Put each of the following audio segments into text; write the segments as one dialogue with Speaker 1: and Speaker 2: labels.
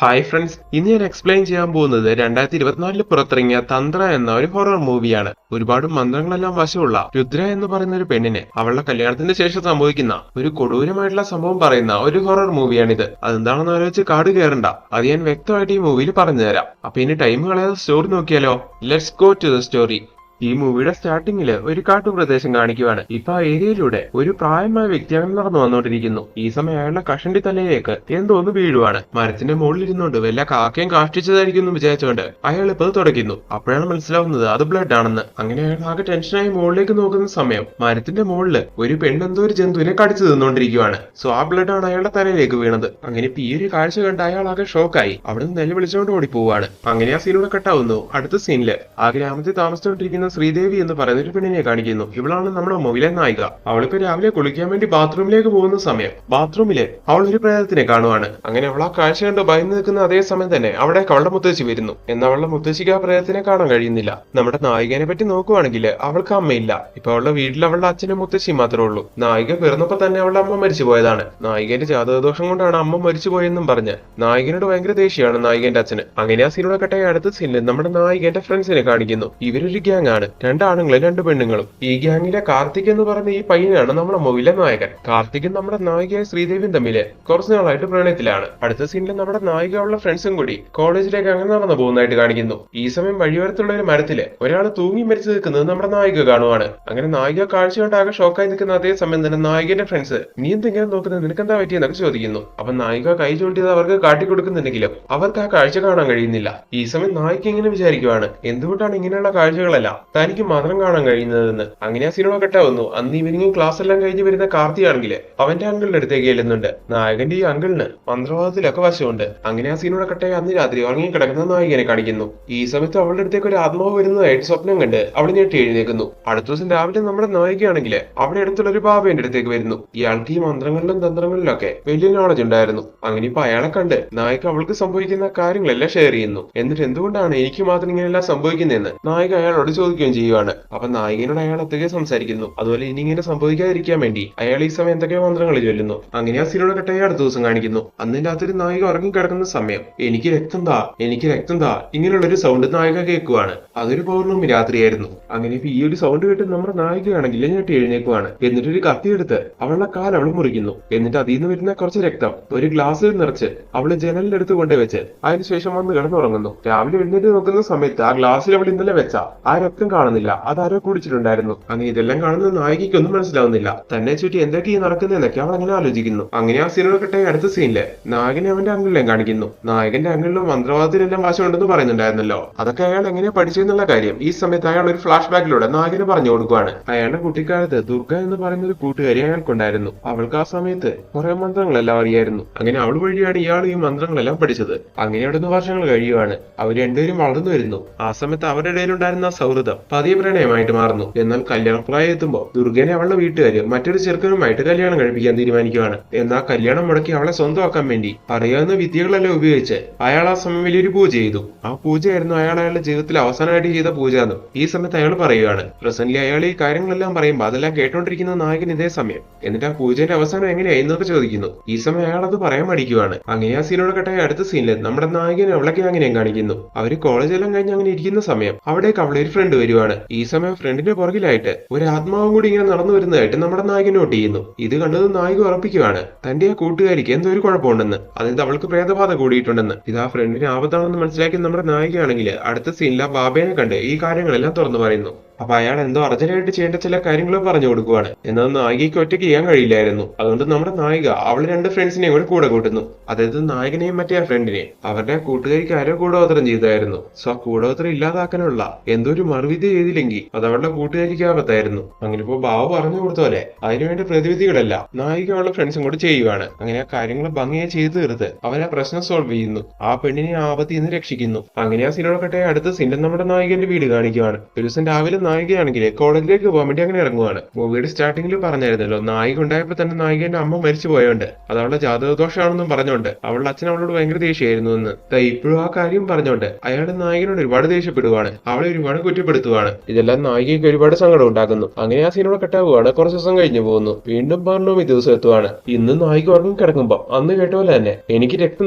Speaker 1: Hi friends, ഇന്ന് ഞാൻ explain ചെയ്യാൻ പോകുന്നത് 2024 പുറത്തിറങ്ങിയ തന്ത്ര എന്ന ഒരു ഹൊറർ മൂവിയാണ്. ഒരുപാട് മന്ത്രങ്ങളെല്ലാം വശമുള്ള രുദ്ര എന്ന് പറയുന്ന ഒരു പെണ്ണിനെ അവളുടെ കല്യാണത്തിന്റെ ശേഷം സംഭവിക്കുന്ന ഒരു കൊടൂരമായിട്ടുള്ള സംഭവം പറയുന്ന ഒരു ഹൊറർ മൂവിയാണിത്. അതെന്താണെന്ന് ആലോചിച്ച് കാട് കയറണ്ട, അത് ഞാൻ വ്യക്തമായിട്ട് ഈ മൂവിയിൽ പറഞ്ഞു തരാം. അപ്പൊ ഇനി ടൈം കളയാതെ സ്റ്റോറി നോക്കിയാലോ. Let's go to the story. ഈ മൂവിയുടെ സ്റ്റാർട്ടിങ്ങില് ഒരു കാട്ടുപ്രദേശം കാണിക്കുവാണ്. ഇപ്പൊ ആ ഏരിയയിലൂടെ ഒരു പ്രായമായ വ്യക്തി അങ്ങനെ നടന്നു വന്നോണ്ടിരിക്കുന്നു. ഈ സമയം അയാളുടെ കഷണ്ടി തലയിലേക്ക് എന്തോന്ന് വീഴുവാണ്. മരത്തിന്റെ മുകളിൽ ഇരുന്നോണ്ട് വല്ല കാക്കയും കാഷ്ടിച്ചതായിരിക്കും എന്ന് വിചാരിച്ചുകൊണ്ട് അയാൾ ഇപ്പൊ തുടയ്ക്കുന്നു. അപ്പോഴാണ് മനസ്സിലാവുന്നത് അത് ബ്ലഡ് ആണെന്ന്. അങ്ങനെ അയാൾ ആകെ ടെൻഷനായി മുകളിലേക്ക് നോക്കുന്ന സമയം മരത്തിന്റെ മുകളില് ഒരു പെണ്ണെന്തോ ഒരു ജന്തുവിനെ കടിച്ചു തിന്നോണ്ടിരിക്കുവാണ്. സോ ആ ബ്ലഡ് ആണ് അയാളുടെ തലയിലേക്ക് വീണത്. അങ്ങനെ ഇപ്പൊ ഈ ഒരു കാഴ്ച കണ്ട് അയാൾ ആകെ ഷോക്കായി അവിടെ നിന്ന് നിലവിളിച്ചുകൊണ്ട് ഓടിപ്പോവാണ്. അങ്ങനെ ആ സീനൂടെ കട്ടാവുന്നു. അടുത്ത സീനില് ആ ഗ്രാമത്തിൽ താമസിച്ചുകൊണ്ടിരിക്കുന്ന ശ്രീദേവി എന്ന് പറയുന്ന ഒരു പെണ്ണിനെ കാണിക്കുന്നു. ഇവളാണ് നമ്മുടെ മൂവിലെ നായിക. അവളിപ്പോ രാവിലെ കുളിക്കാൻ വേണ്ടി ബാത്റൂമിലേക്ക് പോകുന്ന സമയം ബാത്റൂമില് അവൾ ഒരു പ്രേതത്തിനെ കാണുവാണ്. അങ്ങനെ അവൾ ആ കാഴ്ച കണ്ട് ഭയന്ന് നിൽക്കുന്ന അതേ സമയം തന്നെ അവിടെ അവളുടെ മുത്തശ്ശി വരുന്നു. എന്നാൽ അവളുടെ മുത്തശ്ശിക്ക് ആ പ്രേതത്തിനെ കാണാൻ കഴിയുന്നില്ല. നമ്മുടെ നായികനെ പറ്റി നോക്കുവാണെങ്കിൽ അവൾക്ക് അമ്മയില്ല. ഇപ്പൊ അവളുടെ വീട്ടിൽ അവളുടെ അച്ഛനും മുത്തശ്ശിയും മാത്രമേ ഉള്ളൂ. നായിക പിറന്നപ്പോ തന്നെ അവളുടെ അമ്മ മരിച്ചു പോയതാണ്. നായികന്റെ ജാതകദോഷം കൊണ്ടാണ് അമ്മ മരിച്ചു പോയെന്നും പറഞ്ഞ് നായികനോട് ഭയങ്കര ദേഷ്യമാണ് നായികന്റെ അച്ഛന്. അങ്ങനെ ആ സീനോടെ കട്ടായ അടുത്ത സീനിൽ നമ്മുടെ നായികന്റെ ഫ്രണ്ട്സിനെ കാണിക്കുന്നു. ഇവരൊരു ഗ്യാങ് ആണ്. രണ്ടാണുങ്ങളും രണ്ട് പെണ്ണുങ്ങളും. ഈ ഗ്യാങ്ങിലെ കാർത്തിക് എന്ന് പറയുന്ന ഈ പയ്യനാണ് നമ്മുടെ മൂവിലെ നായകൻ. കാർത്തികും നമ്മുടെ നായികയായ ശ്രീദേവിയും തമ്മില് കുറച്ചു നാളായിട്ട് പ്രണയത്തിലാണ്. അടുത്ത സീനിൽ നമ്മുടെ നായികയുള്ള ഫ്രണ്ട്സും കൂടി കോളേജിലേക്ക് അങ്ങനെ നടന്നു പോകുന്നതായിട്ട് കാണിക്കുന്നു. ഈ സമയം വഴിയോരത്തുള്ള ഒരു മരത്തില് ഒരാൾ തൂങ്ങി മരിച്ചു നിൽക്കുന്നത് നമ്മുടെ നായിക കാണുവാണ്. അങ്ങനെ നായിക കാഴ്ച കൊണ്ടാകെ ഷോക്കായി നിൽക്കുന്ന അതേ സമയം തന്നെ നായികന്റെ ഫ്രണ്ട്സ് നീ എന്തെങ്കിലും നോക്കുന്നത്, നിനക്കെന്താ പറ്റിയെന്നൊക്കെ ചോദിക്കുന്നു. അപ്പൊ നായിക കൈ ചൂണ്ടിയത് അവർക്ക് കാട്ടിക്കൊടുക്കുന്നുണ്ടെങ്കിലും അവർക്ക് ആ കാഴ്ച കാണാൻ കഴിയുന്നില്ല. ഈ സമയം നായിക ഇങ്ങനെ വിചാരിക്കുവാണ്, എന്തുകൊണ്ടാണ് ഇങ്ങനെയുള്ള കാഴ്ചകളെല്ലാം തനിക്ക് മാത്രം കാണാൻ കഴിയുന്നതെന്ന്. അങ്ങനെ ആ സിനിമ കെട്ടാവുന്നു. അന്ന് ഈവനിങ് ക്ലാസ് എല്ലാം കഴിഞ്ഞ് വരുന്ന കാർത്തി ആണെങ്കിൽ അവന്റെ അങ്കിളിന്റെ അടുത്തേക്ക് ചെല്ലുന്നുണ്ട്. നായകന്റെ ഈ അങ്കിളിന് മന്ത്രവാദത്തിലൊക്കെ വശമുണ്ട്. അങ്ങനെ ആ സീനോടെ കെട്ടായി അന്ന് രാത്രി ഉറങ്ങി കിടക്കുന്ന നായികനെ കാണിക്കുന്നു. ഈ സമയത്ത് അവളുടെ അടുത്തേക്ക് ഒരു ആത്മാവ് വരുന്നതായിട്ട് സ്വപ്നം കണ്ട് അവൾ ഞെട്ടി എഴുന്നേക്കുന്നു. അടുത്ത ദിവസം രാവിലെ നമ്മുടെ നായികയാണെങ്കിൽ അവിടെ അടുത്തുള്ള ഒരു ബാബയുടെ അടുത്തേക്ക് വരുന്നു. ഇയാൾക്ക് ഈ മന്ത്രങ്ങളിലും തന്ത്രങ്ങളിലും ഒക്കെ വലിയ നോളജ് ഉണ്ടായിരുന്നു. അങ്ങനെ ഇപ്പൊ അയാളെ കണ്ട് നായിക അവൾക്ക് സംഭവിക്കുന്ന കാര്യങ്ങളെല്ലാം ഷെയർ ചെയ്യുന്നു. എന്നിട്ട് എന്തുകൊണ്ടാണ് എനിക്ക് മാത്രം ഇങ്ങനെയെല്ലാം സംഭവിക്കുന്നതെന്ന് നായിക അയാളോട് ചോദിക്കുകയും ചെയ്യുവാണ്. അപ്പൊ നായികനോട് അയാൾ ഒത്തിരി സംസാരിക്കുന്നു. അതുപോലെ ഇനി ഇങ്ങനെ സംഭവിക്കാതിരിക്കാൻ വേണ്ടി അയാൾ ഈ സമയം എന്തൊക്കെയോ മന്ത്രങ്ങൾ ചൊല്ലുന്നു. അങ്ങനെ ആ സീനോടെ കെട്ടായി അടുത്ത ദിവസം കാണിക്കുന്നു. അന്ന് രാത്രി നായിക ഉറങ്ങിക്കിടക്കുന്ന സമയം എനിക്ക് രക്തം താ, എനിക്ക് രക്തം താ ഇങ്ങനെയുള്ളൊരു സൗണ്ട് നായിക കേൾക്കുവാണ്. അതൊരു പൗർണമി രാത്രിയായിരുന്നു. അങ്ങനെ ഇപ്പൊ ഈ ഒരു സൗണ്ട് കേട്ട് നമ്മുടെ നായികയാണെങ്കിൽ ഞെട്ടി എഴുന്നേക്കുവാണ്. എന്നിട്ടൊരു കത്തിയെടുത്ത് അവളുടെ കാൽ അവൾ മുറിക്കുന്നു. എന്നിട്ട് അതിൽ നിന്ന് വരുന്ന കുറച്ച് രക്തം ഒരു ഗ്ലാസ്സിൽ നിറച്ച് അവള് ജനലിന്റെ അടുത്ത് കൊണ്ടുവച്ച് അതിനുശേഷം വന്ന് കിടന്നുറങ്ങുന്നു. രാവിലെ എഴുന്നേറ്റ് നോക്കുന്ന സമയത്ത് ആ ഗ്ലാസ്സിൽ അവൾ ഇന്നലെ വെച്ച ആ രക്തം കാണുന്നില്ല. അതാരോ കുടിച്ചിട്ടുണ്ടായിരുന്നു. അങ്ങനെ ഇതെല്ലാം കാണുന്ന നായികയ്ക്കൊന്നും മനസ്സിലാവുന്നില്ല. തന്നെ ചുറ്റി എന്തൊക്കെ നടക്കുന്നതെന്നൊക്കെ അവൾ അങ്ങനെ ആലോചിക്കുന്നു. അങ്ങനെ ആ സീനോട് കെട്ടായി അടുത്ത സീനില് നായകനെ അവന്റെ അങ്കിളിനെ കാണിക്കുന്നു. നായകന്റെ അങ്കിളിലും മന്ത്രവാദത്തിലെല്ലാം വശമുണ്ടെന്ന് പറയുന്നുണ്ടായിരുന്നല്ലോ. അതൊക്കെ അയാൾ എങ്ങനെ പഠിച്ചെന്നുള്ള കാര്യം ഈ സമയത്ത് അയാൾ ഒരു ഫ്ലാഷ് ബാക്കിലൂടെ നായകന് പറഞ്ഞു കൊടുക്കുവാണ്. അയാളുടെ കുട്ടിക്കാലത്ത് ദുർഗ എന്ന് പറയുന്ന ഒരു കൂട്ടുകാരി അയാൾക്കുണ്ടായിരുന്നു. അവൾക്ക് ആ സമയത്ത് കുറെ മന്ത്രങ്ങളെല്ലാം അറിയായിരുന്നു. അങ്ങനെ അവൾ വഴിയാണ് ഇയാൾ ഈ മന്ത്രങ്ങളെല്ലാം പഠിച്ചത്. അങ്ങനെ അവിടുന്ന് വർഷങ്ങൾ കഴിയുവാണ്. അവർ രണ്ടുപേരും വളർന്നു വരുന്നു. ആ സമയത്ത് അവരുടെ ഇടയിലുണ്ടായിരുന്ന സൗഹൃദം പതിയെ പ്രണയമായിട്ട് മാറുന്നു. എന്നാൽ കല്യാണപ്രായം എത്തുമ്പോൾ ദുർഗനെ അവളുടെ വീട്ടുകാര് മറ്റൊരു ചെറുക്കനുമായിട്ട് കല്യാണം കഴിപ്പിക്കാൻ തീരുമാനിക്കുവാണ്. എന്നാൽ കല്യാണം മുടക്കി അവളെ സ്വന്തമാക്കാൻ വേണ്ടി അറിയാവുന്ന വിദ്യകളെല്ലാം ഉപയോഗിച്ച് അയാൾ ആ സമയം വലിയൊരു പൂജ ചെയ്തു. ആ പൂജയായിരുന്നു അയാളുടെ ജീവിതത്തിൽ അവസാനമായിട്ട് ചെയ്ത പൂജ എന്ന് ഈ സമയത്ത് അയാൾ പറയുകയാണ്. പ്രസന്റ്ലി അയാൾ ഈ കാര്യങ്ങളെല്ലാം പറയുമ്പോൾ അതെല്ലാം കേട്ടോണ്ടിരിക്കുന്ന നായകൻ ഇതേ സമയം എന്നിട്ട് ആ പൂജന്റെ അവസാനം എങ്ങനെയായി എന്നൊക്കെ ചോദിക്കുന്നു. ഈ സമയം അയാൾ അത് പറയാൻ മടിക്കുവാണ്. അങ്ങനെ ആ സീനോട് കെട്ടായ അടുത്ത സീനിൽ നമ്മുടെ നായകനെ അവളൊക്കെ അങ്ങനെയും കാണിക്കുന്നു. അവര് കോളേജെല്ലാം കഴിഞ്ഞ് അങ്ങനെ ഇരിക്കുന്ന സമയം അവിടേക്ക് അവളെ ഒരു ഫ്രണ്ട് വരുവാണ്. ഈ സമയം ഫ്രണ്ടിന്റെ പുറകിലായിട്ട് ഒരു ആത്മാവും കൂടി ഇങ്ങനെ നടന്നു വരുന്നതായിട്ട് നമ്മുടെ നായകൻ നോട്ട് ചെയ്യുന്നു. ഇത് കണ്ടത് നായിക ഉറപ്പിക്കുവാണ് തന്റെ ആ കൂട്ടുകാരിക്ക് എന്തോ ഒരു കുഴപ്പമുണ്ടെന്ന്, അതായത് അവൾക്ക് പ്രേതബാധ കൂടിയിട്ടുണ്ടെന്ന്. ഇത് ആ ഫ്രണ്ടിന് ആപത്താണെന്ന് മനസ്സിലാക്കി നമ്മുടെ നായികയാണെങ്കിൽ അടുത്ത സീനിൽ ആ ബാബേനെ കണ്ട് ഈ കാര്യങ്ങളെല്ലാം തുറന്നു പറയുന്നു. അപ്പൊ അയാൾ എന്തോ അർജന്റായിട്ട് ചെയ്യേണ്ട ചില കാര്യങ്ങൾ പറഞ്ഞു കൊടുക്കുവാണ്. എന്നാൽ നായികയ്ക്ക് ഒറ്റയ്ക്ക് ചെയ്യാൻ കഴിയില്ലായിരുന്നു. അതുകൊണ്ട് നമ്മുടെ നായിക അവള് രണ്ട് ഫ്രണ്ട്സിനെയും കൂടെ കൂടെ കൂട്ടുന്നു. അതായത് നായകനെയും മറ്റേ ആ ഫ്രണ്ടിനെയും. അവരുടെ കൂട്ടുകാരിക്ക് ആരോ കൂടോത്രം ചെയ്തായിരുന്നു. സോ ആ കൂടോത്രം ഇല്ലാതാക്കാനുള്ള എന്തോ ഒരു മറുവിദ്യ ചെയ്തില്ലെങ്കിൽ അത് അവളുടെ കൂട്ടുകാരിക്ക് ആപത്തായിരുന്നു. അങ്ങനെ ഇപ്പോ ബാബു പറഞ്ഞു കൊടുത്ത പോലെ അതിനുവേണ്ട പ്രതിവിധികളെല്ലാം നായിക അവളുടെ ഫ്രണ്ട്സും കൂടെ ചെയ്യുവാണ്. അങ്ങനെ ആ കാര്യങ്ങൾ ഭംഗിയെ ചെയ്തു തീർത്ത് അവരെ പ്രശ്നം സോൾവ് ചെയ്യുന്നു. ആ പെണ്ണിനെ ആപത്തിൽ നിന്ന് രക്ഷിക്കുന്നു. അങ്ങനെ ആ സീനോടെ കെട്ടായ അടുത്ത സീനിൽ നമ്മുടെ നായകന്റെ വീട് കാണിക്കുവാണ്. ഒരു ദിവസം രാവിലെ നായികയാണെങ്കിൽ കോളേജിലേക്ക് പോകാൻ വേണ്ടി അങ്ങനെ ഇറങ്ങുവാണ്. മൂവിയുടെ സ്റ്റാർട്ടിംഗിൽ പറഞ്ഞായിരുന്നല്ലോ, നായിക ഉണ്ടായപ്പോ തന്നെ നായികന്റെ അമ്മ മരിച്ചു പോയോണ്ട് അത് അവളുടെ ജാതകദോഷമാണെന്നും പറഞ്ഞോണ്ട് അവളുടെ അച്ഛൻ അവളോട് ഭയങ്കര ദേഷ്യമായിരുന്നു എന്ന്. ഇപ്പോഴും ആ കാര്യം പറഞ്ഞോണ്ട് അയാൾ നായികനോട് ഒരുപാട് ദേഷ്യപ്പെടുവാണ്, അവളെ ഒരുപാട് കുറ്റപ്പെടുത്തുവാണ്. ഇതെല്ലാം നായികയ്ക്ക് ഒരുപാട് സങ്കടം ഉണ്ടാക്കുന്നു. അങ്ങനെ ആ സീനോടെ കട്ടാവുകയാണ്. കുറച്ച് ദിവസം കഴിഞ്ഞു പോകുന്നു. വീണ്ടും പൗർണമി ദിവസം എത്തുവാണ്. ഇന്ന് നായിക ഉറങ്ങി കിടക്കുമ്പോ അന്ന് കേട്ട പോലെ തന്നെ എനിക്ക് രക്തം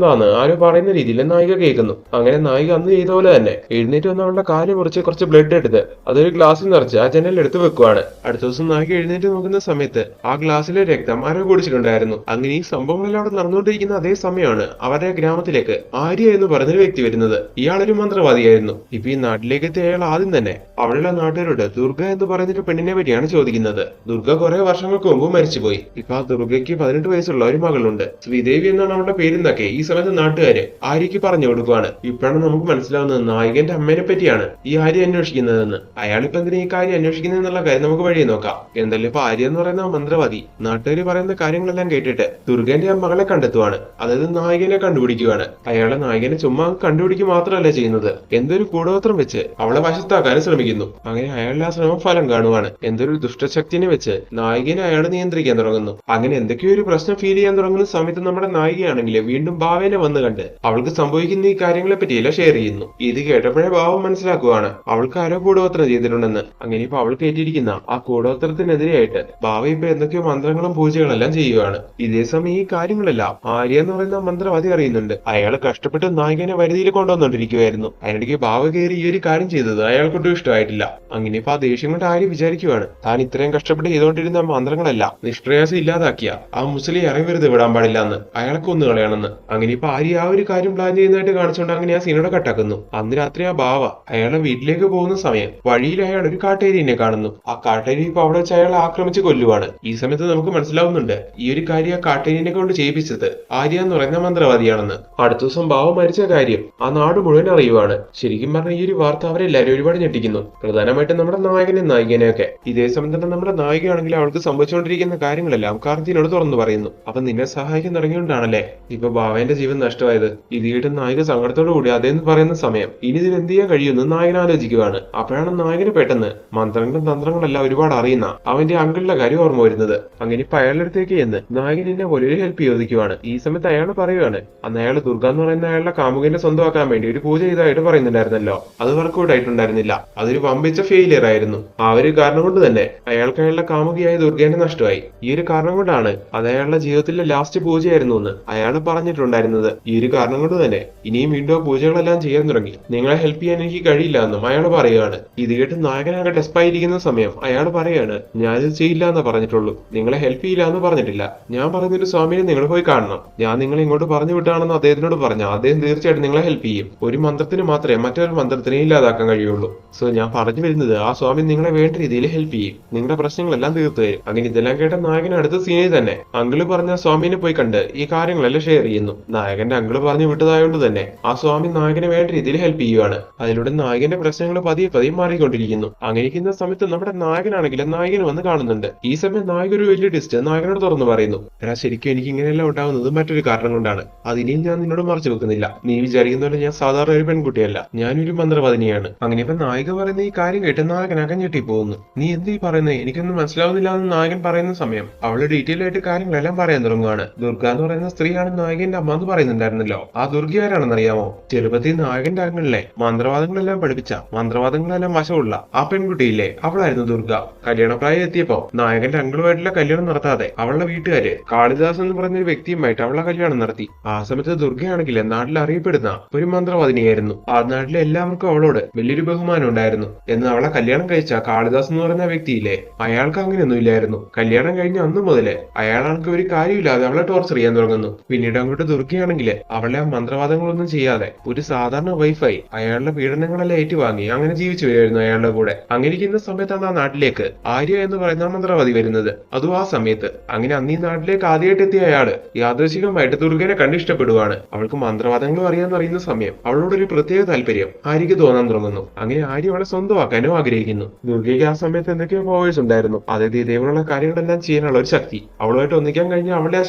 Speaker 1: താന്ന് ആരോ പറയുന്ന രീതിയിൽ നായിക കേൾക്കുന്നു. അങ്ങനെ നായിക അന്ന് ചെയ്ത പോലെ തന്നെ എഴുന്നേറ്റ് വന്ന് അവളുടെ കാല് മുറിച്ച് കുറച്ച് ബ്ലഡ് എടുത്ത് അതൊരു ഗ്ലാസ്സിൽ നിറച്ച് ആ ജനലെടുത്ത് വെക്കുവാണ്. അടുത്ത ദിവസം നായിക എഴുന്നേറ്റ് നോക്കുന്ന സമയത്ത് ആ ഗ്ലാസ്സിലെ രക്തം ആരോ കുടിച്ചിട്ടുണ്ടായിരുന്നു. അങ്ങനെ ഈ സംഭവങ്ങളെല്ലാം അവിടെ നടന്നുകൊണ്ടിരിക്കുന്ന അതേ സമയമാണ് അവരുടെ ഗ്രാമത്തിലേക്ക് ആര്യ എന്ന് പറഞ്ഞൊരു വ്യക്തി വരുന്നത്. ഇയാളൊരു മന്ത്രവാദിയായിരുന്നു. ഇപ്പൊ ഈ നാട്ടിലേക്ക് എത്തിയ അയാൾ ആദ്യം തന്നെ അവിടെയുള്ള നാട്ടുകാരോട് ദുർഗ എന്ന് പറയുന്നൊരു പെണ്ണിനെ പറ്റിയാണ് ചോദിക്കുന്നത്. ദുർഗ കുറെ വർഷങ്ങൾക്ക് മുമ്പ് മരിച്ചുപോയി. ഇപ്പൊ ആ ദുർഗയ്ക്ക് 18 വയസ്സുള്ള ഒരു മകളുണ്ട്. ശ്രീദേവി എന്നാണ് അവളുടെ പേരെന്നൊക്കെ ഈ സമയത്ത് നാട്ടുകാര് ആര്യക്ക് പറഞ്ഞു കൊടുക്കുവാണ്. ഇപ്പോഴാണ് നമുക്ക് മനസ്സിലാവുന്നത് നായകന്റെ അമ്മേനെ പറ്റിയാണ് ഈ ആര്യ അന്വേഷിക്കുന്നതെന്ന്. അയാളിപ്പോ എന്തിനാ ഈ കാര്യം അന്വേഷിക്കുന്നതെന്നുള്ള കാര്യം നമുക്ക് വഴി നോക്കാം. എന്തായാലും ഇപ്പൊ ആര്യ എന്ന് പറയുന്ന മന്ത്രവാദി നാട്ടുകാർ പറയുന്ന കാര്യങ്ങളെല്ലാം കേട്ടിട്ട് ദുർഗന്റെ ആ മകളെ കണ്ടെത്തുവാണ്. അതായത് നായകനെ കണ്ടുപിടിക്കുവാണ്. അയാളെ നായകനെ ചുമ്മാ കണ്ടുപിടിക്കുക മാത്രമല്ല ചെയ്യുന്നത്, എന്തൊരു കൂടോത്രം വെച്ച് അവളെ വശത്താക്കാനും ശ്രമിക്കുന്നു. അങ്ങനെ അയാളുടെ ആ ശ്രമം ഫലം കാണുവാണ്. എന്തൊരു ദുഷ്ടശക്തിനെ വെച്ച് നായികനെ അയാൾ നിയന്ത്രിക്കാൻ തുടങ്ങുന്നു. അങ്ങനെ എന്തൊക്കെയോ ഒരു പ്രശ്നം ഫീൽ ചെയ്യാൻ തുടങ്ങുന്ന സമയത്ത് നമ്മുടെ നായികയാണെങ്കിൽ വീണ്ടും ഭാവേനെ വന്ന് കണ്ട് അവൾക്ക് സംഭവിക്കുന്ന ഈ കാര്യങ്ങളെ പറ്റിയെല്ലാം ഷെയർ ചെയ്യുന്നു. ഇത് കേട്ടപ്പോഴേ ഭാവം മനസ്സിലാക്കുവാണ് അവൾക്ക് ആരോ കൂടോത്രം ചെയ്തിട്ടുണ്ടെന്ന്. അങ്ങനെ ഇപ്പൊ അവൾക്ക് ഏറ്റിരിക്കുന്ന ആ കൂടോത്രത്തിനെതിരെയായിട്ട് ഭാവ ഇപ്പൊ എന്തൊക്കെയോ മന്ത്രങ്ങളും പൂജകളെല്ലാം ചെയ്യുവാണ്. ഇതേ സമയം ഈ കാര്യങ്ങളെല്ലാം ആര്യ എന്ന് പറയുന്ന മന്ത്രവാദി അറിയുന്നുണ്ട്. അയാൾ കഷ്ടപ്പെട്ട് നായികനെ വരുതിയിൽ കൊണ്ടുവന്നോണ്ടിരിക്കുവായിരുന്നു. അതിനിടയ്ക്ക് ഭാവ കയറി ഈ ഒരു കാര്യം ചെയ്തത് അയാൾക്കൊട്ടും ഇഷ്ടമായിട്ടില്ല. അങ്ങനെ ഇപ്പൊ ആ ദേഷ്യം കൊണ്ട് ആര്യ വിചാരിക്കുവാണ് താൻ ഇത്രയും കഷ്ടപ്പെട്ട് ചെയ്തുകൊണ്ടിരുന്ന മന്ത്രങ്ങളെല്ലാം നിഷ്പ്രയാസം ഇല്ലാതാക്കിയ ആ മുസ്ലിം ഇറങ്ങി വെറുതെ വിടാൻ പാടില്ല എന്ന് അയാളെ കൊന്നു കളയാണെന്ന്. അങ്ങനെ ഇപ്പൊ ആര്യ ആ ഒരു കാര്യം പ്ലാൻ ചെയ്യുന്നതായിട്ട് കാണിച്ചുകൊണ്ട് അങ്ങനെ ആ സീനോടെ കട്ടാക്കുന്നു. അന്ന് രാത്രി ആ ഭാവ അയാളെ വീട്ടിലേക്ക് പോകുന്ന സമയം വഴിയിൽ അയാൾ ഒരു കാട്ടേരിനെ കാണുന്നു. ആ കാട്ടേരി ഇപ്പൊ അവിടെ വെച്ച് അയാളെ ആക്രമിച്ച് കൊല്ലുവാണ്. ഈ സമയത്ത് നമുക്ക് മനസ്സിലാവുന്നുണ്ട് ഈ ഒരു കാര്യം ആ കാട്ടേരിനെ കൊണ്ട് ചെയ്യിപ്പിച്ചത് ആര്യ എന്ന് പറയുന്ന മന്ത്രവാദിയാണെന്ന്. അടുത്ത ദിവസം ഭാവ മരിച്ച കാര്യം ആ നാട് മുഴുവൻ അറിയുവാണ്. ശരിക്കും പറഞ്ഞ ഈ ഒരു വാർത്ത അവരെല്ലാരും ഒരുപാട് ഞെട്ടിക്കുന്നു, പ്രധാനമായിട്ടും നമ്മുടെ നായകനെയും നായികനെയൊക്കെ. ഇതേ സമയം തന്നെ നമ്മുടെ നായികയാണെങ്കിൽ അവൾക്ക് സംഭവിച്ചുകൊണ്ടിരിക്കുന്ന കാര്യങ്ങളെല്ലാം കാർത്തിനോട് തുറന്നു പറയുന്നു. അപ്പൊ നിന്നെ സഹായിക്കാൻ തുടങ്ങിയോണ്ടാണല്ലേ ഇപ്പൊ ഭാവേന്റെ ജീവൻ നഷ്ടമായത്. ഇത് കേട്ട് നായിക സങ്കടത്തോടു കൂടി അതേന്ന് പറയുന്ന സമയം ഇനി ഇതിന് എന്ത് ചെയ്യാൻ കഴിയുമെന്ന് നായകൻ ആലോചിക്കുകയാണ്. അപ്പോഴാണ് നായകന് പെട്ടെന്ന് മന്ത്രങ്ങളും തന്ത്രങ്ങളെല്ലാം ഒരുപാട് അറിയുന്ന അവന്റെ അങ്കിളിന്റെ കാര്യം ഓർമ്മ വരുന്നത്. അങ്ങനെ ഇപ്പൊ അയാളുടെ അടുത്തേക്ക് എന്ന് നായകൻ എന്നെ പോലെ ഒരു ഹെൽപ്പ് ചോദിക്കുവാണ്. ഈ സമയത്ത് അയാൾ പറയുവാണ് അന്ന് അയാൾ ദുർഗ എന്ന് പറയുന്ന അയാളുടെ കാമുകനെ സ്വന്തമാക്കാൻ വേണ്ടി ഒരു പൂജ ചെയ്തതായിട്ട് പറയുന്നുണ്ടായിരുന്നല്ലോ, അത് വർക്കൗട്ട് ആയിട്ടുണ്ടായിരുന്നില്ല. അതൊരു വമ്പിച്ച ഫെയിലിയർ ആയിരുന്നു. ആ ഒരു കാരണം കൊണ്ട് തന്നെ അയാൾക്ക് അയാളുടെ കാമുകിയായ ദുർഗേനെ നഷ്ടമായി. ഈ ഒരു കാരണം കൊണ്ടാണ് അത് അയാളുടെ ജീവിതത്തിലെ ലാസ്റ്റ് പൂജയായിരുന്നു എന്ന് അയാൾ പറഞ്ഞിട്ടുണ്ടായിരുന്നത്. ഈ ഒരു കാരണം കൊണ്ട് തന്നെ ഇനിയും വീണ്ടും പൂജകളെല്ലാം ചെയ്യാൻ തുടങ്ങി. നിങ്ങളെ ഹെൽപ്പ് ചെയ്യാൻ എനിക്ക് കഴിയില്ല എന്നും അയാൾ പറയുകയാണ്. ഇത് കേട്ട് നായകനാകെ ഡെസ്പായിരിക്കുന്ന സമയം അയാൾ പറയാണ് ഞാനിത് ചെയ്യില്ല എന്ന് പറഞ്ഞിട്ടുള്ളൂ, നിങ്ങളെ ഹെൽപ്പ് ചെയ്യില്ല എന്ന് പറഞ്ഞിട്ടില്ല. ഞാൻ പറഞ്ഞൊരു സ്വാമിനെ നിങ്ങൾ പോയി കാണണം. ഞാൻ നിങ്ങളെ ഇങ്ങോട്ട് പറഞ്ഞു വിട്ടാണെന്ന് അദ്ദേഹത്തിനോട് പറഞ്ഞ അദ്ദേഹം തീർച്ചയായിട്ടും നിങ്ങളെ ഹെൽപ്പ് ചെയ്യും. ഒരു മന്ത്രത്തിന് മാത്രമേ മറ്റൊരു മന്ത്രത്തിനെ ഇല്ലാതാക്കാൻ കഴിയുള്ളൂ. സോ ഞാൻ പറഞ്ഞു വരുന്നത് ആ സ്വാമി നിങ്ങളെ വേണ്ട രീതിയിൽ ഹെൽപ്പ് ചെയ്യും, നിങ്ങളുടെ പ്രശ്നങ്ങളെല്ലാം തീർത്തു തരും. അങ്ങനെ ഇതെല്ലാം കേട്ട നായകൻ അടുത്ത സീനിൽ തന്നെ അങ്കിള് പറഞ്ഞ സ്വാമിനെ പോയി കണ്ട് ഈ കാര്യങ്ങളെല്ലാം ഷെയർ ചെയ്യുന്നു. നായകന്റെ അങ്കിള് പറഞ്ഞു വിട്ടതായോണ്ട് തന്നെ ആ സ്വാമി നായകനെ വേണ്ട രീതിയിൽ ഹെൽപ്പ് ചെയ്യുവാണ്. അതിലൂടെ നായകന്റെ പ്രശ്നങ്ങൾ പതിയെ പതിയെ മാറിക്കൊണ്ടിരിക്കുന്നു. അങ്ങനെ ഇരിക്കുന്ന സമയത്ത് നമ്മുടെ നായകനാണെങ്കിൽ നായകൻ വന്ന് കാണുന്നുണ്ട്. ഈ സമയം നായകൻ ഒരു വലിയ ടിസ്റ്റ് നായകനോട് തുറന്നു പറയുന്നു. എടാ ശരിക്കും എനിക്ക് ഇങ്ങനെയെല്ലാം ഉണ്ടാവുന്നത് മറ്റൊരു കാരണം കൊണ്ടാണ്, അതിനെയും ഞാൻ നിന്നോട് മറച്ചു വെക്കുന്നില്ല. നീ വിചാരിക്കുന്ന പോലെ ഞാൻ സാധാരണ ഒരു പെൺകുട്ടിയല്ല, ഞാനൊരു മന്ത്രവാദിനിയാണ്. അങ്ങനെ ഇപ്പൊ നായിക പറയുന്ന ഈ കാര്യം കേട്ട് നായകൻ അകഞ്ഞെട്ടി പോകുന്നു. നീ എന്ത് ഈ പറയുന്നത്, എനിക്കൊന്നും മനസ്സിലാവുന്നില്ല എന്ന് നായകൻ പറയുന്ന സമയം അവള് ഡീറ്റെയിൽ ആയിട്ട് കാര്യങ്ങളെല്ലാം പറയാൻ തുടങ്ങുകയാണ്. ദുർഗ എന്ന് പറയുന്ന സ്ത്രീയാണ് നായകന്റെ അമ്മ എന്ന് പറയുന്നുണ്ടായിരുന്നല്ലോ. ആ ദുർഗ ആരാണെന്ന് അറിയാമോ? ചെറുപ്പത്തിൽ നായകന്റെ അങ്ങളിലെ മന്ത്രവാദങ്ങളെല്ലാം പഠിപ്പിച്ച മന്ത്രവാദങ്ങളെല്ലാം വശമുള്ള ആ പെൺകുട്ടിയില്ലേ, അവളായിരുന്നു ദുർഗ. കല്യാണപ്രായം എത്തിയപ്പോ നായകന്റെ അങ്കിളുമായിട്ടുള്ള കല്യാണം നടത്താതെ അവളുടെ വീട്ടുകാര് കാളിദാസ് എന്ന് പറയുന്ന ഒരു വ്യക്തിയുമായിട്ട് അവളെ കല്യാണം നടത്തി. ആ സമയത്ത് ദുർഗയാണെങ്കിൽ നാട്ടിൽ അറിയപ്പെടുന്ന ഒരു മന്ത്രവാദിനിയായിരുന്നു. ആ നാട്ടിലെ എല്ലാവർക്കും അവളോട് വലിയൊരു ബഹുമാനം ഉണ്ടായിരുന്നു. എന്നാൽ അവളെ കല്യാണം കഴിച്ച കാളിദാസ് എന്ന് പറയുന്ന വ്യക്തിയില്ലേ, അയാൾക്ക് അങ്ങനെയൊന്നും ഇല്ലായിരുന്നു. കല്യാണം കഴിഞ്ഞ അന്ന് മുതല് അയാൾക്ക് ഒരു കാര്യമില്ലാതെ അവളെ ടോർച്ചർ ചെയ്യാൻ തുടങ്ങുന്നു. പിന്നീട് അങ്ങോട്ട് ദുർഗയാണെങ്കിൽ അവളെ ആ മന്ത്രവാദങ്ങളൊന്നും ചെയ്യാതെ ഒരു സാധാരണ വൈഫായി അയാളുടെ പീഡനങ്ങളെല്ലാം ഏറ്റുവാങ്ങി അങ്ങനെ ജീവിച്ചു വരുമായിരുന്നു അയാളുടെ കൂടെ. അങ്ങനെ ഇരിക്കുന്ന സമയത്താണ് ആ നാട്ടിലേക്ക് ആര്യ എന്ന് പറയുന്ന മന്ത്രവാദി വരുന്നത്. അതും ആ സമയത്ത്. അങ്ങനെ അന്ന് ഈ നാട്ടിലേക്ക് ആദ്യമായിട്ട് എത്തിയ അയാള് യാദൃശികമായിട്ട് ദുർഗനെ കണ്ടിഷ്ടപ്പെടുവാണ്. അവൾക്ക് മന്ത്രവാദങ്ങളും അറിയാന്നറിയുന്ന സമയം അവളോടൊരു പ്രത്യേക താല്പര്യം ആര്യക്ക് തോന്നാൻ തുടങ്ങുന്നു. അങ്ങനെ ആര്യ അവളെ സ്വന്തമാക്കാനും ആഗ്രഹിക്കുന്നു. ദുർഗയ്ക്ക് ആ സമയത്ത് എന്തൊക്കെയോ പവേഴ്സ് ഉണ്ടായിരുന്നു, അതായത് ഇതേപോലുള്ള കാര്യങ്ങളെല്ലാം ചെയ്യാനുള്ള ഒരു ശക്തി. അവളുമായിട്ട് ഒന്നിക്കാൻ കഴിഞ്ഞാൽ അവളുടെ ആ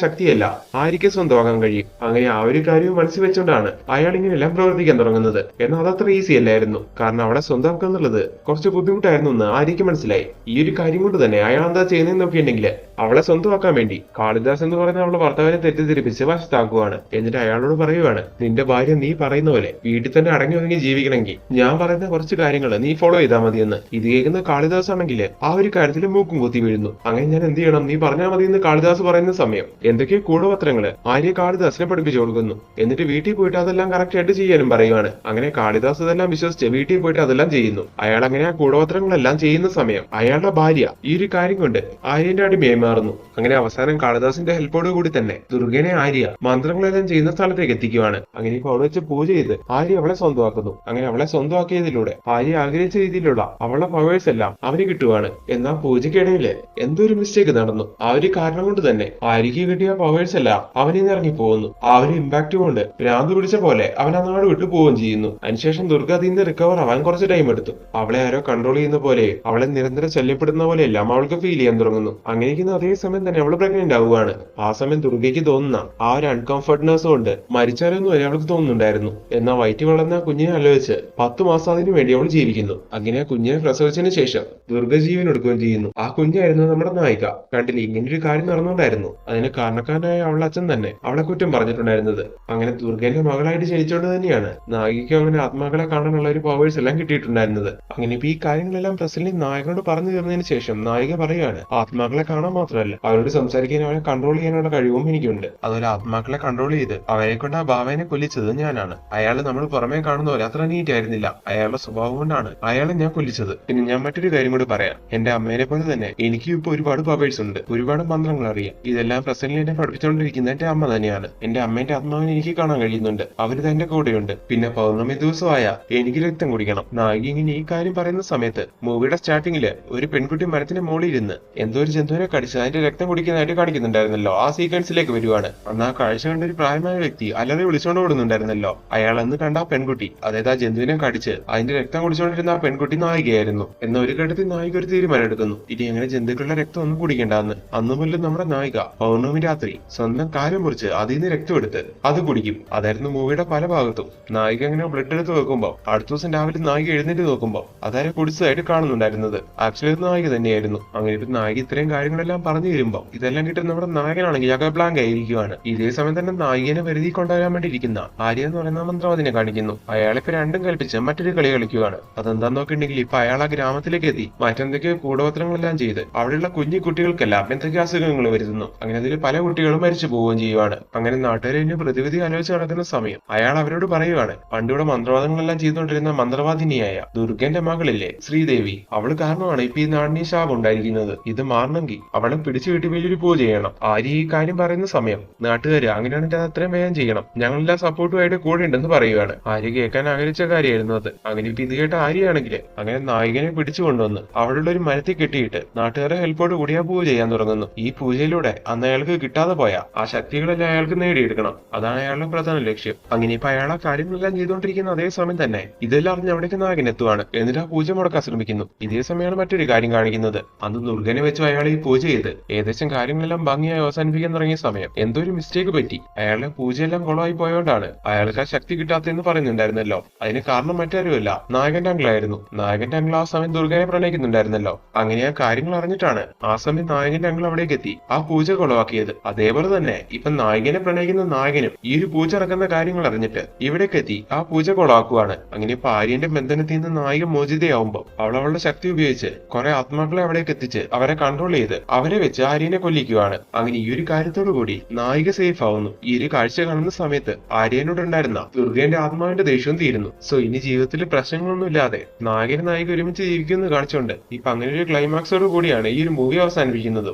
Speaker 1: ശക്തിയല്ല ആര്യക്ക് സ്വന്തമാക്കാൻ കഴിയും. അങ്ങനെ ആ ഒരു കാര്യവും മനസ്സിൽ വെച്ചുകൊണ്ടാണ് അയാൾ ഇങ്ങനെയെല്ലാം പ്രവർത്തിക്കാൻ തുടങ്ങുന്നത്. എന്നാൽ അതത്ര ഈസി അല്ലായിരുന്നു. കാരണം അവളെ സ്വന്തം സ്വന്തമാക്കുക എന്നുള്ളത് കുറച്ച് ബുദ്ധിമുട്ടായിരുന്നു എന്ന് ആര്യയ്ക്ക് മനസ്സിലായി. ഈ ഒരു കാര്യം കൊണ്ട് തന്നെ അയാൾ എന്താ ചെയ്യുന്നതെന്നൊക്കെ ഉണ്ടെങ്കിൽ അവളെ സ്വന്തമാക്കാൻ വേണ്ടി കാളിദാസ് എന്ന് പറയുന്ന അവളുടെ ഭർത്താവിനെ തെറ്റിദ്ധരിപ്പിച്ച് വശത്താക്കുവാണ്. എന്നിട്ട് അയാളോട് പറയുവാണ്, നിന്റെ ഭാര്യ നീ പറയുന്ന പോലെ വീട്ടിൽ തന്നെ അടങ്ങി ഒതുങ്ങി ജീവിക്കണമെങ്കിൽ ഞാൻ പറയുന്ന കുറച്ച് കാര്യങ്ങൾ നീ ഫോളോ ചെയ്താൽ മതിയെന്ന്. ഇത് കേൾക്കുന്ന കാളിദാസ് ആണെങ്കിൽ ആ ഒരു കാര്യത്തിൽ മൂക്കും കുത്തി വീഴുന്നു. അങ്ങനെ ഞാൻ എന്ത് ചെയ്യണം, നീ പറഞ്ഞാൽ മതി എന്ന് കാളിദാസ് പറയുന്ന സമയം എന്തൊക്കെയോ കൂടപത്രങ്ങള് ആര്യ കാളിദാസിനെ പഠിപ്പിച്ചു കൊടുക്കുന്നു. എന്നിട്ട് വീട്ടിൽ പോയിട്ട് അതെല്ലാം കറക്റ്റ് ആയിട്ട് ചെയ്യാനും പറയുവാണ്. അങ്ങനെ കാളിദാസ് ഇതെല്ലാം വിശ്വസിച്ച് വീട്ടിൽ പോയിട്ട് അതെല്ലാം ചെയ്യുന്നു. അയാൾ അങ്ങനെ ആ കൂടപത്രങ്ങളെല്ലാം ചെയ്യുന്ന സമയം അയാളുടെ ഭാര്യ ഈ ഒരു കാര്യം കൊണ്ട് ആര്യന്റെ അടിമയായി മാറുന്നു. അങ്ങനെ അവസാനം കാളിദാസിന്റെ ഹെൽപ്പോട് കൂടി തന്നെ ദുർഗനെ ആര്യ മന്ത്രങ്ങളെല്ലാം ചെയ്യുന്ന സ്ഥലത്തേക്ക് എത്തിക്കുവാണ്. അങ്ങനെ ഇപ്പൊ അവിടെ വെച്ച് പൂജ ചെയ്ത് ആര്യ അവളെ സ്വന്തമാക്കുന്നു. അങ്ങനെ അവളെ സ്വന്തമാക്കിയതിലൂടെ ആര്യ ആഗ്രഹിച്ച രീതിയിലുള്ള അവളുടെ പവേഴ്സ് എല്ലാം അവന് കിട്ടുവാണ്. എന്നാൽ പൂജയ്ക്കിടയില് എന്തോ ഒരു മിസ്റ്റേക്ക് നടന്നു. ആ ഒരു കാരണം കൊണ്ട് തന്നെ ആര്യക്ക് കിട്ടിയ പവേഴ്സ് എല്ലാം അവനിൽ നിന്ന് ഇറങ്ങി പോകുന്നു. ആ ഒരു ഇമ്പാക്ട് കൊണ്ട് ഭ്രാന്ത് പിടിച്ച പോലെ അവൻ ആ നാട് വിട്ടു പോവുകയും ചെയ്യുന്നു. അതിനുശേഷം ദുർഗ അതിൽ നിന്ന് റിക്കവർ ആവാൻ കുറച്ച് ടൈം എടുത്തു. അവളെ ആരോ കൺട്രോൾ ചെയ്യുന്ന പോലെ, അവളെ നിരന്തരം ശല്യപ്പെടുന്ന പോലെയെല്ലാം അവൾക്ക് ഫീൽ ചെയ്യാൻ തുടങ്ങുന്നു. അങ്ങനെയിരിക്കുന്ന അതേ സമയം തന്നെ അവൾ പ്രഗ്നന്റ് ആവുകയാണ്. ആ സമയം ദുർഗയ്ക്ക് തോന്നുന്ന ആ ഒരു അൺകംഫർട്ട്നെസ് കൊണ്ട് മരിച്ചാലൊന്നും വരെ അവൾക്ക് തോന്നുന്നുണ്ടായിരുന്നു. എന്നാൽ വയറ്റിൽ വളർന്ന കുഞ്ഞിനെ ആലോചിച്ച് 10 മാസം അതിനു വേണ്ടി അവൾ ജീവിക്കുന്നു. അങ്ങനെ ആ കുഞ്ഞിനെ പ്രസവിച്ചതിന് ശേഷം ദുർഗ ജീവൻ എടുക്കുകയും ചെയ്യുന്നു. ആ കുഞ്ഞായിരുന്നു നമ്മുടെ നായിക. കണ്ടില്ലേ, ഇങ്ങനൊരു കാര്യം നടന്നുകൊണ്ടായിരുന്നു അതിന് കാരണക്കാരനായ അവളുടെ അച്ഛൻ തന്നെ അവളെ കുറ്റം പറഞ്ഞിട്ടുണ്ടായിരുന്നത്. അങ്ങനെ ദുർഗന്റെ മകളായിട്ട് ജനിച്ചുകൊണ്ട് തന്നെയാണ് നായികയ്ക്ക് അങ്ങനെ ആത്മാക്കളെ കാണാനുള്ള ഒരു പവേഴ്സ് എല്ലാം കിട്ടിയിട്ടുണ്ടായിരുന്നത്. അങ്ങനെ ഇപ്പൊ ഈ കാര്യങ്ങളെല്ലാം പ്രസന്റിൽ നായകനോട് പറഞ്ഞു തീർന്നതിന് ശേഷം നായിക പറയുകയാണ്, ആത്മാക്കളെ കാണാൻ മാത്രമല്ല അവരോട് സംസാരിക്കാൻ, അവരെ കൺട്രോൾ ചെയ്യാനുള്ള കഴിവും എനിക്കുണ്ട്. അതുപോലെ ആത്മാക്കളെ കൺട്രോൾ ചെയ്ത് അവരെ കൊണ്ട് ആ ഭാവേനെ കൊല്ലിച്ചത് ഞാനാണ്. അയാൾ നമ്മൾ പുറമേ കാണുന്ന പോലെ അത്ര നീറ്റ് ആയിരുന്നില്ല. അയാളുടെ സ്വഭാവം കൊണ്ടാണ് അയാളെ ഞാൻ കൊല്ലിച്ചത്. പിന്നെ ഞാൻ മറ്റൊരു കാര്യം കൂടി പറയാം, എന്റെ അമ്മേനെ പോലെ തന്നെ എനിക്കും ഇപ്പൊ ഒരുപാട് പവേഴ്സ് ഉണ്ട്, ഒരുപാട് മന്ത്രങ്ങൾ അറിയാം. ഇതെല്ലാം പ്രസന്റിൽ എന്നെ പഠിപ്പിച്ചുകൊണ്ടിരിക്കുന്ന എന്റെ അമ്മ തന്നെയാണ്. എന്റെ അമ്മേന്റെ ആത്മാവിനെ എനിക്ക് കാണാൻ കഴിയുന്നുണ്ട്, അവര് എന്റെ കൂടെയുണ്ട്. പിന്നെ പൗർണമി ദിവസമായ എനിക്ക് രക്തം കുടിക്കണം. നായിക ഇങ്ങനെ ഈ കാര്യം പറയുന്ന സമയത്ത് മൂവിയുടെ സ്റ്റാർട്ടിങ്ങില് ഒരു പെൺകുട്ടി മരത്തിന്റെ മുകളിൽ ഇരുന്ന് എന്തോ ഒരു ജന്തുവിനെ കടിച്ച് അതിന്റെ രക്തം കുടിക്കുന്നതായിട്ട് കാണിക്കുന്നുണ്ടായിരുന്നല്ലോ. ആ സീക്വൻസിലേക്ക് വരുവാണ്. അന്ന് ആ കാഴ്ച കണ്ട ഒരു പ്രായമായ വ്യക്തി അല്ലറി വിളിച്ചുകൊണ്ട് ഓടുന്നുണ്ടായിരുന്നല്ലോ. അയാൾ അന്ന് കണ്ട ആ പെൺകുട്ടി, അതായത് ആ ജന്തുവിനെ കടിച്ച് അതിന്റെ രക്തം കുടിച്ചുകൊണ്ടിരുന്ന ആ പെൺകുട്ടി നായികയായിരുന്നു. എന്ന ഒരു ഘട്ടത്തിൽ നായിക ഒരു തീരുമാനം എടുക്കുന്നു, ഇനി അങ്ങനെ ജന്തുക്കളുടെ രക്തം ഒന്നും കുടിക്കേണ്ടെന്ന്. അന്ന് മുതൽ നമ്മുടെ നായിക പൗർണമി രാത്രി സ്വന്തം കാര്യം മുറിച്ച് അതിൽ നിന്ന് രക്തം എടുത്ത് അത് കുടിക്കും. അതായിരുന്നു മൂവിയുടെ പല ഭാഗത്തും. നായിക അങ്ങനെ ബ്ലഡ് എടുത്ത് വെക്കുമ്പോൾ അടുത്ത ദിവസം രാവിലെ നായിക എഴുന്നേറ്റ് നോക്കുമ്പോൾ അതാരെ കുടിച്ചതായിട്ട് കാണുന്നുണ്ടായിരുന്നത് ആക്ച്വലി നായിക തന്നെയായിരുന്നു. അങ്ങനെ ഇപ്പൊ നായിക ഇത്രയും കാര്യങ്ങളെല്ലാം പറഞ്ഞു തരുമ്പോൾ ഇതെല്ലാം കിട്ടുന്ന നമ്മുടെ നായകനാണെങ്കിൽ യാഗ ബ്ലാങ്ക് ആയിരിക്കുവാണ്. ഇതേ സമയം തന്നെ നായികനെ വെറുതെ കൊണ്ടുവരാൻ വേണ്ടി ഇരിക്കുന്ന ആര്യ എന്ന് പറയുന്ന മന്ത്രവാദിനെ കാണിക്കുന്നു. അയാളിപ്പോ രണ്ടും കൽപ്പിച്ച് മറ്റൊരു കളി കളിക്കുകയാണ്. അതെന്താന്ന് നോക്കിയിട്ടുണ്ടെങ്കിൽ ഇപ്പൊ അയാൾ ആ ഗ്രാമത്തിലേക്ക് എത്തി മറ്റെന്തൊക്കെയോ കൂടപത്രങ്ങളെല്ലാം ചെയ്ത് അവിടെയുള്ള കുഞ്ഞു കുട്ടികൾക്കെല്ലാം എന്തൊക്കെ അസുഖങ്ങൾ വരുത്തുന്നു. അങ്ങനെ അതിൽ പല കുട്ടികളും മരിച്ചു പോവുകയും ചെയ്യുവാണ്. അങ്ങനെ നാട്ടുകാരെ ഇനി പ്രതിവിധി ആലോചിച്ച് നടക്കുന്ന സമയം അയാൾ അവരോട് പറയുവാണ്, പണ്ടിവിടെ മന്ത്രവാദങ്ങളെല്ലാം ചെയ്തുകൊണ്ടിരുന്ന മന്ത്രവാദിനിയായ ദുർഗന്റെ മകളില്ലേ ശ്രീദേവി, അവള് കാരണമാണ് ഇപ്പൊ ഈ നാടിന് ശാപം ഉണ്ടായിരിക്കുന്നത്. ഇത് മാറണമെങ്കിൽ അവളെ പിടിച്ചു കിട്ടി വലിയൊരു പൂജ ചെയ്യണം. ആര്യ ഈ കാര്യം പറയുന്ന സമയം നാട്ടുകാര് അങ്ങനെയാണെങ്കിൽ അത് അത്രയും വേഗം ചെയ്യണം, ഞങ്ങളെല്ലാം സപ്പോർട്ടുമായിട്ട് കൂടെ ഉണ്ടെന്ന് പറയുവാണ്. ആര്യ കേൾക്കാൻ ആഗ്രഹിച്ച കാര്യമായിരുന്നു അത്. അങ്ങനെ ഇപ്പൊ ഇത് കേട്ട ആര്യയാണെങ്കിൽ അങ്ങനെ നായികനെ പിടിച്ചു കൊണ്ടുവന്ന് അവളുടെ ഒരു മരത്തിൽ കെട്ടിയിട്ട് നാട്ടുകാരെ ഹെൽപ്പോട് കൂടി ആ പൂജ ചെയ്യാൻ തുടങ്ങുന്നു. ഈ പൂജയിലൂടെ അന്ന് അയാൾക്ക് കിട്ടാതെ പോയ ആ ശക്തികളെല്ലാം അയാൾക്ക് നേടിയെടുക്കണം. അതാണ് അയാളുടെ പ്രധാന ലക്ഷ്യം. അങ്ങനെ ഇപ്പൊ അയാൾ ആ കാര്യങ്ങളെല്ലാം ചെയ്തുകൊണ്ടിരിക്കുന്ന അതേ സമയം തന്നെ ഇതെല്ലാം അറിഞ്ഞ് അവിടേക്ക് നായകൻ എത്തുവാണ്. എന്നിട്ട് ആ പൂജ മുടക്കാൻ ശ്രമിക്കുന്നു. ഇതേ സമയമാണ് മറ്റൊരു കാര്യം കാണിക്കുന്നത്. അന്ന് ദുർഗനെ വെച്ച് അയാൾ ഈ പൂജ ചെയ്ത് ഏകദേശം കാര്യങ്ങളെല്ലാം ഭംഗിയായി അവസാനിപ്പിക്കാൻ തുടങ്ങിയ സമയം എന്തോ ഒരു മിസ്റ്റേക്ക് പറ്റി. അയാളുടെ പൂജയെല്ലാം കുളമായി പോയോണ്ടാണ് അയാൾക്ക് ആ ശക്തി കിട്ടാത്തെന്ന് പറയുന്നുണ്ടായിരുന്നല്ലോ. അതിന് കാരണം മറ്റാരുമല്ല, നായകന്റെ അങ്കിളായിരുന്നു. നായകന്റെ അങ്കിൾ ആ സമയം ദുർഗനെ പ്രണയിക്കുന്നുണ്ടായിരുന്നല്ലോ. അങ്ങനെ ആ കാര്യങ്ങൾ അറിഞ്ഞിട്ടാണ് ആ സമയം നായകന്റെ അങ്കിൾ അവിടേക്ക് എത്തി ആ പൂജ കുളവാക്കിയത്. അതേപോലെ തന്നെ ഇപ്പൊ നായകനെ പ്രണയിക്കുന്ന നായകനും ഈ ഒരു പൂജ നടക്കുന്ന കാര്യങ്ങൾ അറിഞ്ഞിട്ട് ഇവിടേക്ക് എത്തി ആ പൂജ കുളവാക്കുവാണ്. അങ്ങനെ ഇപ്പൊ ആര്യന്റെ ബന്ധനത്തിൽ നിന്ന് നായിക മോചിതയാവുമ്പോൾ അവൾ അവളുടെ ശക്തി ഉപയോഗിച്ച് കുറെ ആത്മാക്കളെ അവിടേക്ക് എത്തിച്ച് അവരെ കൺട്രോൾ ചെയ്ത് അവരെ വെച്ച് ആര്യനെ കൊല്ലിക്കുവാണ്. അങ്ങനെ ഈ ഒരു കാര്യത്തോടു കൂടി നായിക സേഫ് ആവുന്നു. ഈ ഒരു കാഴ്ച കാണുന്ന സമയത്ത് ആര്യനോടുണ്ടായിരുന്ന ദുർഗന്റെ ആത്മാവിന്റെ ദേഷ്യവും തീരുന്നു. സോ ഇനി ജീവിതത്തിൽ പ്രശ്നങ്ങളൊന്നും ഇല്ലാതെ നായകൻ നായിക ഒരുമിച്ച് ജീവിക്കുമെന്ന് കാണിച്ചുകൊണ്ട് ഇപ്പൊ അങ്ങനെ ഒരു ക്ലൈമാക്സോട് കൂടിയാണ് ഈ ഒരു മൂവി അവസാനിപ്പിക്കുന്നത്.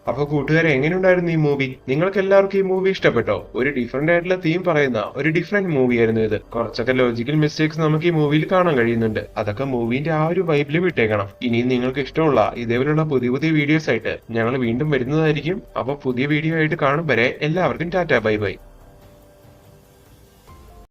Speaker 1: അപ്പൊ കൂട്ടുകാരെ, എങ്ങനെയുണ്ടായിരുന്നു ഈ മൂവി? നിങ്ങൾക്ക് എല്ലാവർക്കും ഈ മൂവി ഇഷ്ടപ്പെട്ടോ? ഒരു ഡിഫറെന്റ് ആയിട്ടുള്ള തീം പറയുന്ന ഒരു ഡിഫറെന്റ് മൂവി ആയിരുന്നു ഇത്. കുറച്ചൊക്കെ ലോജിക്കൽ മിസ്റ്റേക്സ് നമുക്ക് ഈ മൂവിയിൽ കാണാൻ കഴിയുന്നുണ്ട്. അതൊക്കെ മൂവിന്റെ ആ ഒരു വൈബിൽ വിട്ടേക്കണം. ഇനിയും നിങ്ങൾക്ക് ഇഷ്ടമുള്ള ഇതേപോലുള്ള പുതിയ പുതിയ വീഡിയോസ് ആയിട്ട് ഞങ്ങൾ വീണ്ടും വരുന്നതായിരിക്കും. അപ്പൊ പുതിയ വീഡിയോ ആയിട്ട് കാണും വരെ എല്ലാവർക്കും ടാറ്റാ ബൈ ബൈ.